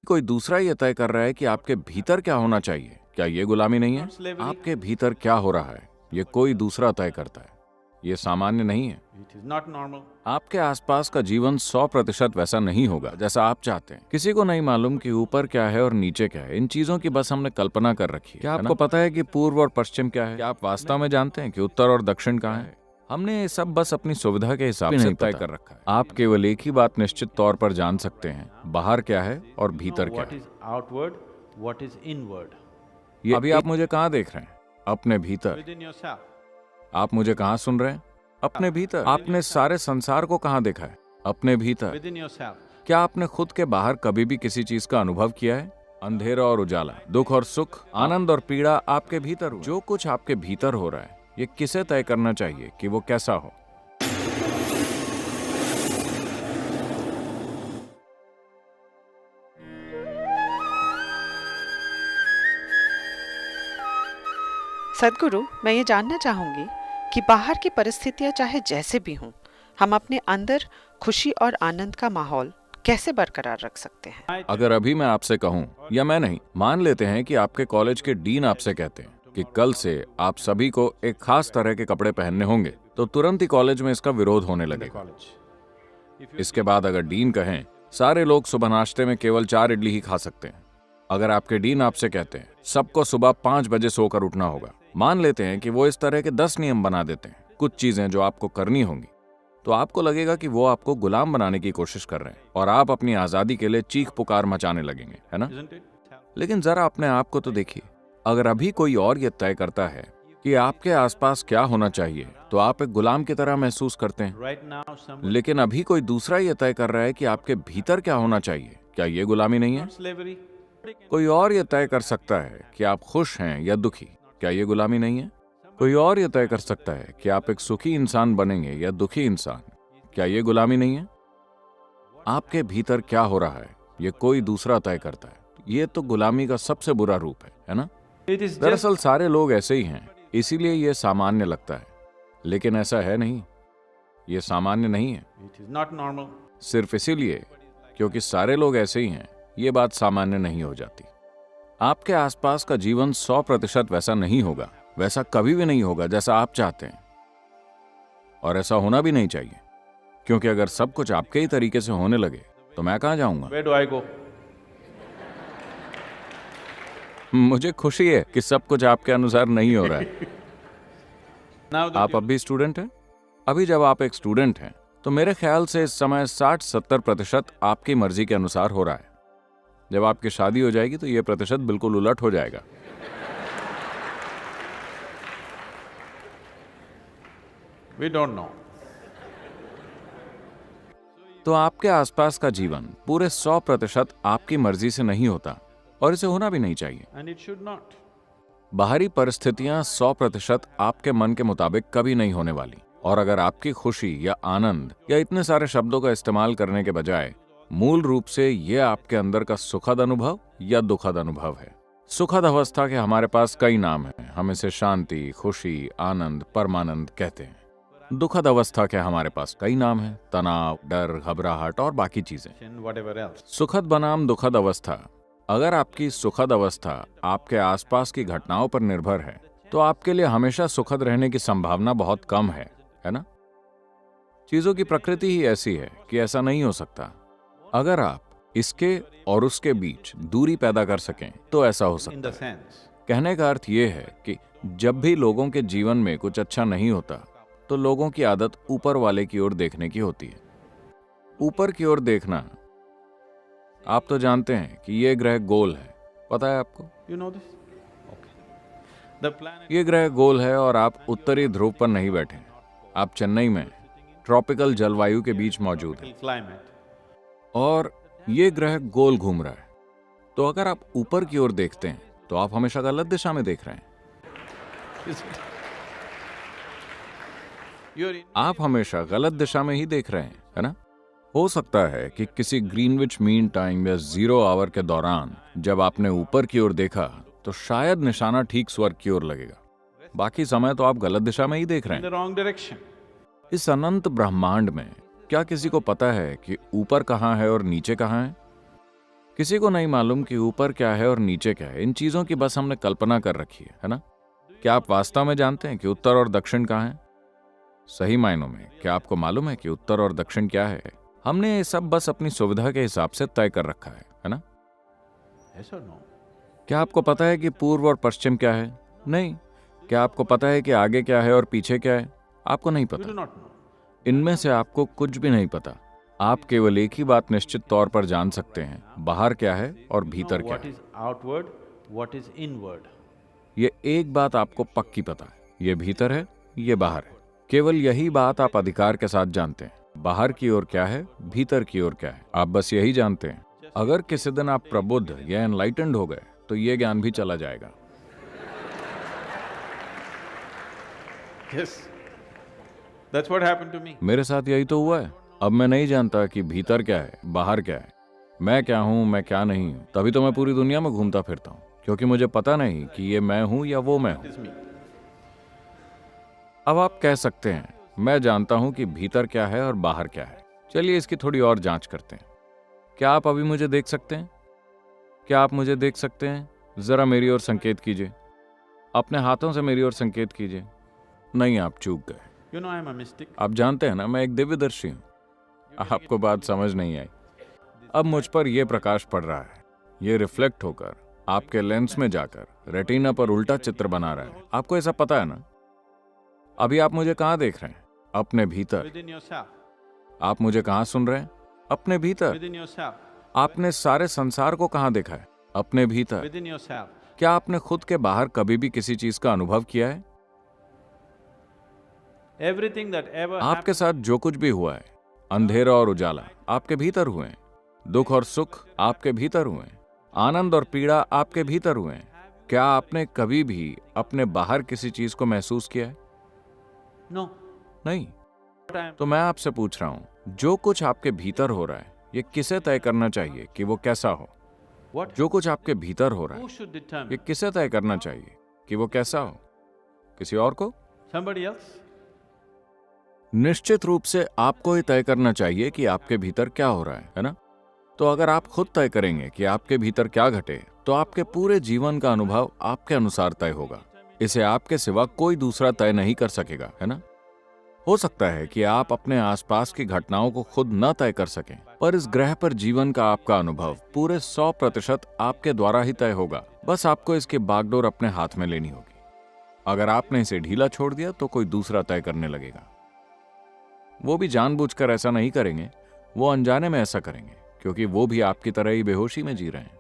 कोई दूसरा ये तय कर रहा है कि आपके भीतर क्या होना चाहिए। क्या ये गुलामी नहीं है? आपके भीतर क्या हो रहा है, ये कोई दूसरा तय करता है। ये सामान्य नहीं है। आपके आसपास का जीवन 100% वैसा नहीं होगा जैसा आप चाहते हैं। किसी को नहीं मालूम कि ऊपर क्या है और नीचे क्या है। इन चीजों की बस हमने कल्पना कर रखी है। क्या आपको पता है कि पूर्व और पश्चिम क्या है? क्या आप वास्तव में जानते हैं कि उत्तर और दक्षिण कहाँ है? हमने ये सब बस अपनी सुविधा के हिसाब से तय कर रखा है। आप केवल एक ही बात निश्चित तौर पर जान सकते हैं, बाहर क्या है और भीतर क्या है। ये अभी आप मुझे कहाँ देख रहे हैं? अपने भीतर। आप मुझे कहाँ सुन रहे हैं? अपने भीतर। आपने सारे संसार को कहाँ देखा है? अपने भीतर। क्या आपने खुद के बाहर कभी भी किसी चीज का अनुभव किया है? अंधेरा और उजाला, दुख और सुख, आनंद और पीड़ा आपके भीतर हुआ। जो कुछ आपके भीतर हो रहा है, ये किसे तय करना चाहिए कि वो कैसा हो? सद्गुरु, मैं ये जानना चाहूंगी कि बाहर की परिस्थितियां चाहे जैसे भी हों, हम अपने अंदर खुशी और आनंद का माहौल कैसे बरकरार रख सकते हैं? अगर अभी मैं आपसे कहूं, या मैं नहीं, मान लेते हैं कि आपके कॉलेज के डीन आपसे कहते हैं कि कल से आप सभी को एक खास तरह के कपड़े पहनने होंगे, तो तुरंत ही कॉलेज में इसका विरोध होने लगेगा। इसके बाद अगर डीन कहें सारे लोग सुबह नाश्ते में केवल 4 इडली ही खा सकते हैं। अगर आपके डीन आपसे कहते हैं सबको सुबह 5 बजे सोकर उठना होगा, मान लेते हैं कि वो इस तरह के 10 नियम बना देते हैं, कुछ चीजें जो आपको करनी होंगी, तो आपको लगेगा कि वो आपको गुलाम बनाने की कोशिश कर रहे हैं और आप अपनी आजादी के लिए चीख पुकार मचाने लगेंगे, है ना? लेकिन जरा अपने आप को तो देखिए। अगर अभी कोई और ये तय करता है कि आपके आसपास क्या होना चाहिए, तो आप एक गुलाम की तरह महसूस करते हैं। लेकिन अभी कोई दूसरा ये तय कर रहा है कि आपके भीतर क्या होना चाहिए। क्या ये गुलामी नहीं है? कोई और ये तय कर सकता है कि आप खुश हैं या दुखी। क्या ये गुलामी नहीं है? कोई और ये तय कर सकता है कि आप एक सुखी इंसान बनेंगे या दुखी इंसान। क्या ये गुलामी नहीं है? आपके भीतर क्या हो रहा है, ये कोई दूसरा तय करता है। ये तो गुलामी का सबसे बुरा रूप है ना? दरअसल सारे लोग ऐसे ही हैं, इसीलिए ये सामान्य लगता है, लेकिन ऐसा है नहीं। ये सामान्य नहीं है। सिर्फ इसीलिए क्योंकि सारे लोग ऐसे ही हैं, ये बात सामान्य नहीं हो जाती। आपके आसपास का जीवन 100% वैसा नहीं होगा, वैसा कभी भी नहीं होगा जैसा आप चाहते हैं, और ऐसा होना भी नहीं चाहिए, क्योंकि अगर सब कुछ आपके ही तरीके से होने लगे तो मैं कहां जाऊंगा? Where do I go? मुझे खुशी है कि सब कुछ आपके अनुसार नहीं हो रहा है। आप अब भी स्टूडेंट हैं? अभी जब आप एक स्टूडेंट हैं तो मेरे ख्याल से इस समय 60-70% आपकी मर्जी के अनुसार हो रहा है। जब आपकी शादी हो जाएगी तो यह प्रतिशत बिल्कुल उलट हो जाएगा। We don't know. तो आपके आसपास का जीवन पूरे 100% आपकी मर्जी से नहीं होता, और इसे होना भी नहीं चाहिए। And it should not. बाहरी परिस्थितियां 100% आपके मन के मुताबिक कभी नहीं होने वाली, और अगर आपकी खुशी या आनंद या इतने सारे शब्दों का इस्तेमाल करने के बजाय मूल रूप से ये आपके अंदर का सुखद अनुभव या दुखद अनुभव है। सुखद अवस्था के हमारे पास कई नाम हैं। हम इसे शांति, खुशी, आनंद, परमानंद कहते हैं। दुखद अवस्था के हमारे पास कई नाम हैं, तनाव, डर, घबराहट और बाकी चीजें। Whatever else. सुखद बनाम दुखद अवस्था। अगर आपकी सुखद अवस्था आपके आसपास की घटनाओं पर निर्भर है, तो आपके लिए हमेशा सुखद रहने की संभावना बहुत कम है ना? चीजों की प्रकृति ही ऐसी है कि ऐसा नहीं हो सकता। अगर आप इसके और उसके बीच दूरी पैदा कर सकें तो ऐसा हो In सकता the है। sense. कहने का अर्थ यह है कि जब भी लोगों के जीवन में कुछ अच्छा नहीं होता, तो लोगों की आदत ऊपर वाले की ओर देखने की होती है। ऊपर की ओर देखना, आप तो जानते हैं कि यह ग्रह गोल है, पता है आपको? You know this? Okay. The planet. ये ग्रह गोल है और आप उत्तरी ध्रुव पर नहीं बैठे। आप चेन्नई में ट्रॉपिकल जलवायु के बीच मौजूद हैं, Climate. और ये ग्रह गोल घूम रहा है। तो अगर आप ऊपर की ओर देखते हैं तो आप हमेशा गलत दिशा में देख रहे हैं। Is it? You're in. आप हमेशा गलत दिशा में ही देख रहे हैं, है ना? हो सकता है कि किसी ग्रीनविच मीन टाइम या 0 आवर के दौरान जब आपने ऊपर की ओर देखा तो शायद निशाना ठीक स्वर्ग की ओर लगेगा। बाकी समय तो आप गलत दिशा में ही देख रहे In हैं। the wrong direction. इस अनंत ब्रह्मांड में क्या किसी को पता है कि ऊपर कहाँ है और नीचे कहाँ है? किसी को नहीं मालूम कि ऊपर क्या है और नीचे क्या है। इन चीजों की बस हमने कल्पना कर रखी है ना? क्या आप वास्तव में जानते हैं कि उत्तर और दक्षिण कहाँ हैं? सही मायनों में क्या आपको मालूम है कि उत्तर और दक्षिण क्या है? हमने ये सब बस अपनी सुविधा के हिसाब से तय कर रखा है ना? Yes or no? क्या आपको पता है कि पूर्व और पश्चिम क्या है? नहीं। क्या आपको पता है कि आगे क्या है और पीछे क्या है? आपको नहीं You do पता। not know. इनमें से आपको कुछ भी नहीं पता। आप केवल एक ही बात निश्चित तौर पर जान सकते हैं, बाहर क्या है और भीतर Know क्या what है। is outward, what is inward. ये एक बात आपको पक्की पता है, ये भीतर है, ये बाहर है। केवल यही बात आप अधिकार के साथ जानते हैं। बाहर की ओर क्या है, भीतर की ओर क्या है, आप बस यही जानते हैं। अगर किसी दिन आप प्रबुद्ध या एनलाइटेंड हो गए तो ये ज्ञान भी चला जाएगा। Yes. That's what happened to me. मेरे साथ यही तो हुआ है। अब मैं नहीं जानता कि भीतर क्या है, बाहर क्या है, मैं क्या हूं, मैं क्या नहीं हूं। तभी तो मैं पूरी दुनिया में घूमता फिरता हूं, क्योंकि मुझे पता नहीं कि ये मैं हूं या वो मैं हूं। It is me. अब आप कह सकते हैं मैं जानता हूं कि भीतर क्या है और बाहर क्या है। चलिए इसकी थोड़ी और जांच करते हैं। क्या आप अभी मुझे देख सकते हैं? क्या आप मुझे देख सकते हैं? जरा मेरी ओर संकेत कीजिए, अपने हाथों से मेरी ओर संकेत कीजिए। नहीं, आप चूक गए। You know I am a mystic. आप जानते हैं ना, मैं एक दिव्यदर्शी हूं। आपको बात समझ नहीं आई। अब मुझ पर यह प्रकाश पड़ रहा है, ये रिफ्लेक्ट होकर आपके लेंस में जाकर रेटिना पर उल्टा चित्र बना रहा है। आपको ऐसा पता है ना? अभी आप मुझे कहाँ देख रहे हैं? अपने भीतर। Within yourself. आप मुझे कहाँ सुन रहे हैं? अपने भीतर। Within yourself. आपने सारे संसार को कहाँ देखा है? अपने भीतर। Within yourself. क्या आपने खुद के बाहर कभी भी किसी चीज का अनुभव किया है? Everything that ever आपके happened. साथ जो कुछ भी हुआ है, अंधेरा और उजाला आपके भीतर हुए हैं, दुख और सुख आपके भीतर हुए हैं, आनंद और पीड़ा आपके भीतर हुए हैं। क्या आपने कभी भी अपने बाहर किसी चीज को महसूस किया है? No. नहीं। What I am. तो मैं आपसे पूछ रहा हूं, जो कुछ आपके भीतर हो रहा है, ये किसे तय करना चाहिए कि वो कैसा हो? What? जो कुछ आपके भीतर हो रहा Who है, should ये determine? किसे तय करना चाहिए कि वो कैसा हो? किसी और को? Somebody else? निश्चित रूप से आपको ही तय करना चाहिए कि आपके भीतर क्या हो रहा है ना? तो अगर आप खुद तय करेंगे कि आपके भीतर क्या घटे, तो आपके पूरे जीवन का अनुभव आपके अनुसार तय होगा। इसे आपके सिवा कोई दूसरा तय नहीं कर सकेगा, है ना? हो सकता है कि आप अपने आसपास की घटनाओं को खुद न तय कर सकें, पर इस ग्रह पर जीवन का आपका अनुभव पूरे 100% आपके द्वारा ही तय होगा। बस आपको इसकी बागडोर अपने हाथ में लेनी होगी। अगर आपने इसे ढीला छोड़ दिया तो कोई दूसरा तय करने लगेगा। वो भी जानबूझकर ऐसा नहीं करेंगे, वो अनजाने में ऐसा करेंगे, क्योंकि वो भी आपकी तरह ही बेहोशी में जी रहे हैं।